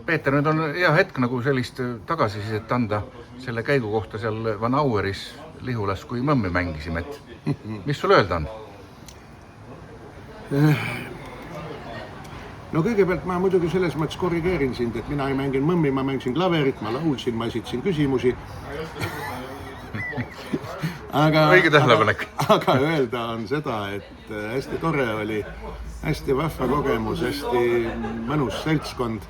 Peeter, nüüd on hea hetk nagu sellist tagasisidet anda selle käigu kohta seal Van Aueris Lihulas, kui mõmmi mängisime, et mis sul öelda on? No kõigepealt ma muidugi selles mõttes korrigeerin sind, et mina ei mänginud mõmmi, ma mängisin klaverit, ma laulsin, ma esitasin küsimusi. Õige tähelepanek. Aga öelda on seda, et hästi tore oli, hästi vahva kogemus, hästi mõnus seltskond.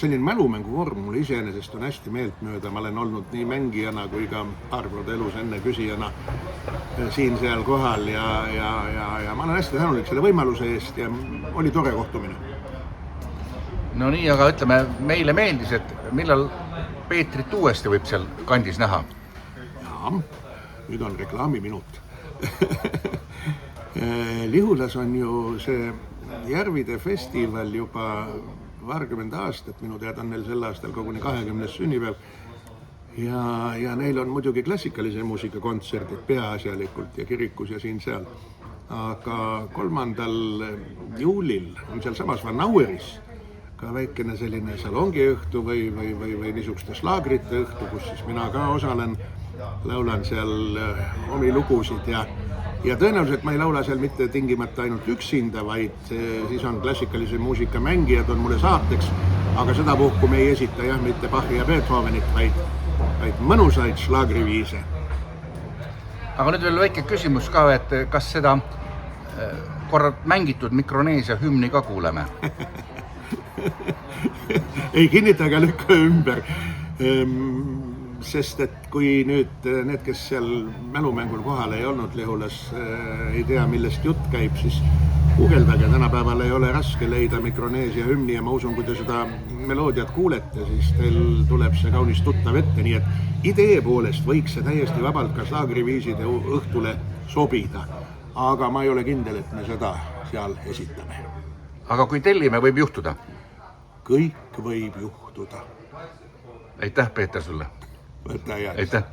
Selline mälumängu vorm mul iseenesest on hästi meeltmööda. Ma olen olnud nii mängijana kui ka paar korda elus enne küsijana siin seal kohal ja ma olen hästi tänulik selle võimaluse eest ja oli tore kohtumine. No nii, aga ütleme, meile meeldis, et millal Peetrit uuesti võib seal kandis näha? Jaa, nüüd on reklaamiminut. Lihulas on ju see Järvide festival juba 20 aastat, minu teada on neil sel aastal koguni 20. sünnipäev ja neil on muidugi klassikalise muusika kontserdid peaasjalikult ja kirikus ja siin-seal. Aga 3. juulil on seal samas Van Aueris ka väikene selline salongiõhtu või niisuguste slaagrite õhtu, kus siis mina ka osalen, laulan seal omi lugusid ja tõenäoliselt ma ei laula seal mitte tingimata ainult üksinda, vaid siis on klassikalise muusika mängijad on mulle saateks, aga seda puhku me ei esita jah, mitte Bachi ja Beethovenit, vaid mõnusaid slaagriviise. Aga nüüd veel väike küsimus ka, et kas seda korra mängitud Mikroneesia hümni ka kuuleme? Ei kinnita ega lükka ümber. Sest et kui nüüd need, kes seal mälumängul kohal ei olnud Lihulas, ei tea, millest jutt käib, siis guugeldage, tänapäeval ei ole raske leida Mikroneesia hümni ja ma usun, kui te seda meloodiat kuulete, siis teil tuleb see kaunis tuttav ette, nii et idee poolest võiks see täiesti vabalt ka slaagriviiside õhtule sobida, aga ma ei ole kindel, et me seda seal esitame. Aga kui tellime, võib juhtuda? Kõik võib juhtuda. Aitäh, Peeter, sulle! Võtta jääks. Aitäh!